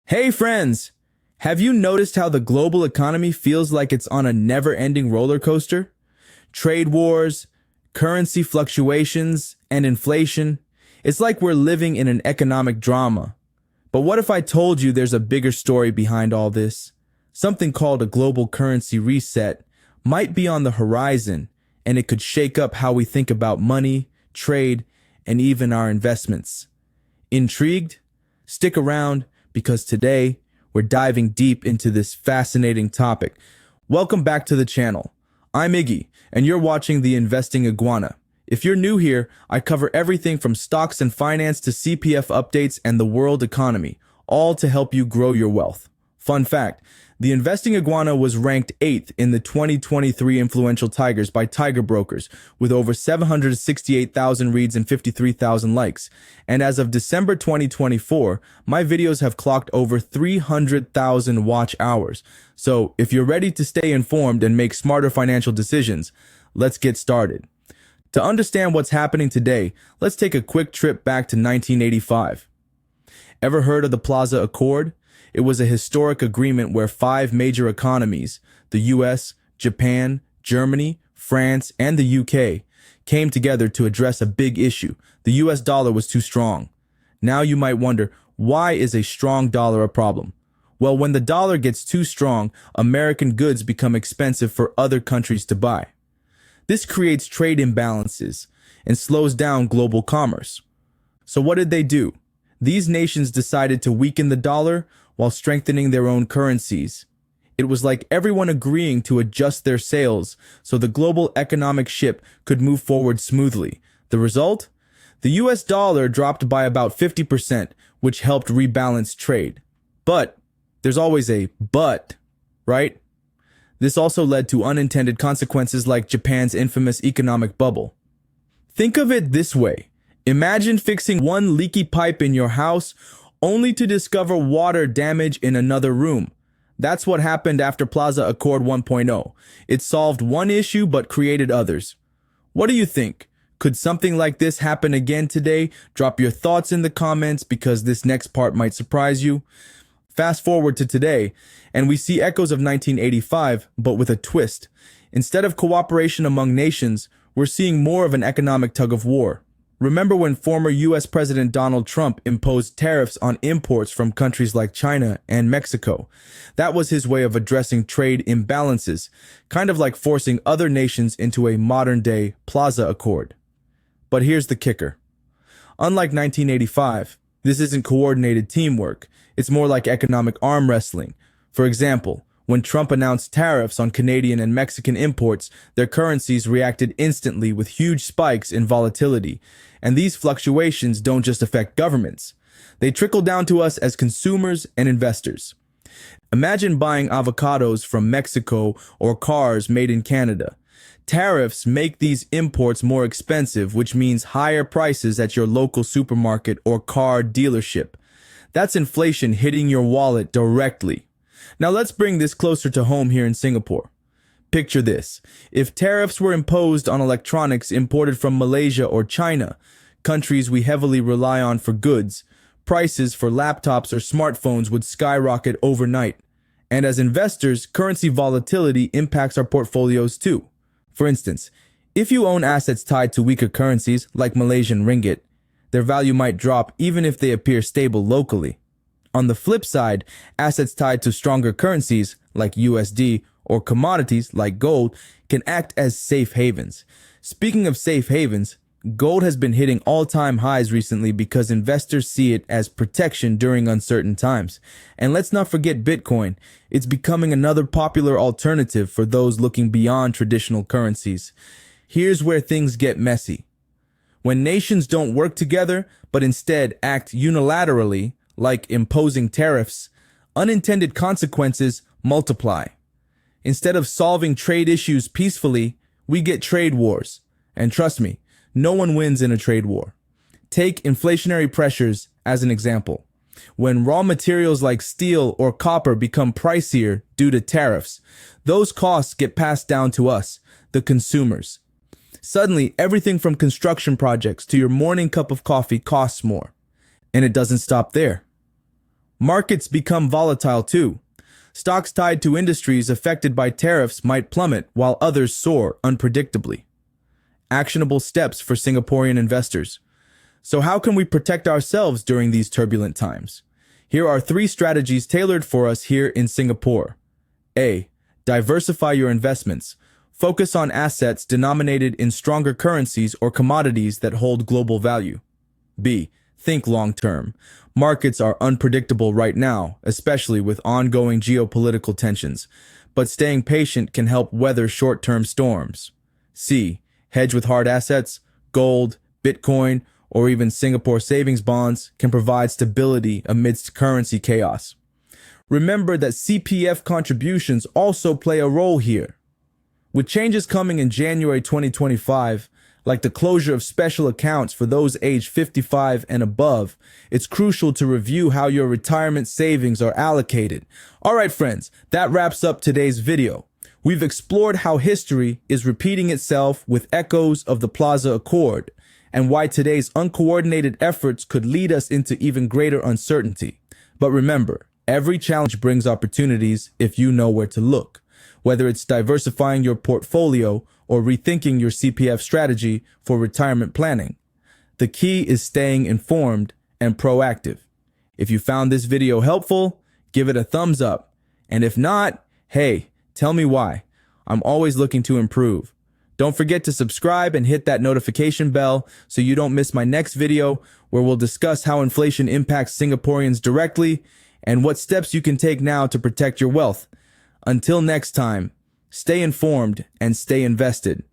Hey friends! Have you noticed how the global economy feels like it's on a never-ending roller coaster? Trade wars, currency fluctuations, and inflation. It's like we're living in an economic drama. But what if I told you there's a bigger story behind all this? Something called a global currency reset might be on the horizon, and it could shake up how we think about money, trade, and even our investments. Intrigued? Stick around, because today we're diving deep into this fascinating topic. Welcome back to the channel. I'm Iggy, and you're watching the Investing Iguana. If you're new here, I cover everything from stocks and finance to CPF updates and the world economy, all to help you grow your wealth. Fun fact, the Investing Iguana was ranked 8th in the 2023 Influential Tigers by Tiger Brokers, with over 768,000 reads and 53,000 likes. And as of December 2024, my videos have clocked over 300,000 watch hours. So if you're ready to stay informed and make smarter financial decisions, let's get started. To understand what's happening today, let's take a quick trip back to 1985. Ever heard of the Plaza Accord? It was a historic agreement where 5 major economies, the US, Japan, Germany, France, and the UK, came together to address a big issue. The US dollar was too strong. Now you might wonder, why is a strong dollar a problem? Well, when the dollar gets too strong, American goods become expensive for other countries to buy. This creates trade imbalances and slows down global commerce. So what did they do? These nations decided to weaken the dollar while strengthening their own currencies. It was like everyone agreeing to adjust their sails so the global economic ship could move forward smoothly. The result? The US dollar dropped by about 50%, which helped rebalance trade. But there's always a but, right? This also led to unintended consequences like Japan's infamous economic bubble. Think of it this way. Imagine fixing one leaky pipe in your house only to discover water damage in another room. That's what happened after Plaza Accord 1.0. It solved one issue but created others. What do you think? Could something like this happen again today? Drop your thoughts in the comments because this next part might surprise you. Fast forward to today, and we see echoes of 1985, but with a twist. Instead of cooperation among nations, we're seeing more of an economic tug-of-war. Remember when former US President Donald Trump imposed tariffs on imports from countries like China and Mexico? That was his way of addressing trade imbalances, kind of like forcing other nations into a modern-day Plaza Accord. But here's the kicker. Unlike 1985, this isn't coordinated teamwork. It's more like economic arm wrestling. For example, when Trump announced tariffs on Canadian and Mexican imports, their currencies reacted instantly with huge spikes in volatility. And these fluctuations don't just affect governments. They trickle down to us as consumers and investors. Imagine buying avocados from Mexico or cars made in Canada. Tariffs make these imports more expensive, which means higher prices at your local supermarket or car dealership. That's inflation hitting your wallet directly. Now let's bring this closer to home here in Singapore. Picture this. If tariffs were imposed on electronics imported from Malaysia or China, countries we heavily rely on for goods, prices for laptops or smartphones would skyrocket overnight. And as investors, currency volatility impacts our portfolios too. For instance, if you own assets tied to weaker currencies like Malaysian Ringgit, their value might drop even if they appear stable locally. On the flip side, assets tied to stronger currencies like USD or commodities like gold can act as safe havens. Speaking of safe havens, gold has been hitting all-time highs recently because investors see it as protection during uncertain times. And let's not forget Bitcoin. It's becoming another popular alternative for those looking beyond traditional currencies. Here's where things get messy. When nations don't work together, but instead act unilaterally, like imposing tariffs, unintended consequences multiply. Instead of solving trade issues peacefully, we get trade wars. And trust me, no one wins in a trade war. Take inflationary pressures as an example. When raw materials like steel or copper become pricier due to tariffs, those costs get passed down to us, the consumers. Suddenly, everything from construction projects to your morning cup of coffee costs more. And it doesn't stop there. Markets become volatile too. Stocks tied to industries affected by tariffs might plummet while others soar unpredictably. Actionable steps for Singaporean investors. So how can we protect ourselves during these turbulent times? Here are 3 strategies tailored for us here in Singapore. A. Diversify your investments. Focus on assets denominated in stronger currencies or commodities that hold global value. B. Think long-term. Markets are unpredictable right now, especially with ongoing geopolitical tensions, but staying patient can help weather short-term storms. C. Hedge with hard assets. Gold, Bitcoin, or even Singapore savings bonds can provide stability amidst currency chaos. Remember that CPF contributions also play a role here. With changes coming in January 2025, like the closure of special accounts for those aged 55 and above, it's crucial to review how your retirement savings are allocated. All right, friends, that wraps up today's video. We've explored how history is repeating itself with echoes of the Plaza Accord, and why today's uncoordinated efforts could lead us into even greater uncertainty. But remember, every challenge brings opportunities if you know where to look. Whether it's diversifying your portfolio or rethinking your CPF strategy for retirement planning, the key is staying informed and proactive. If you found this video helpful, give it a thumbs up. And if not, hey, tell me why. I'm always looking to improve. Don't forget to subscribe and hit that notification bell so you don't miss my next video, where we'll discuss how inflation impacts Singaporeans directly and what steps you can take now to protect your wealth. Until next time, stay informed and stay invested.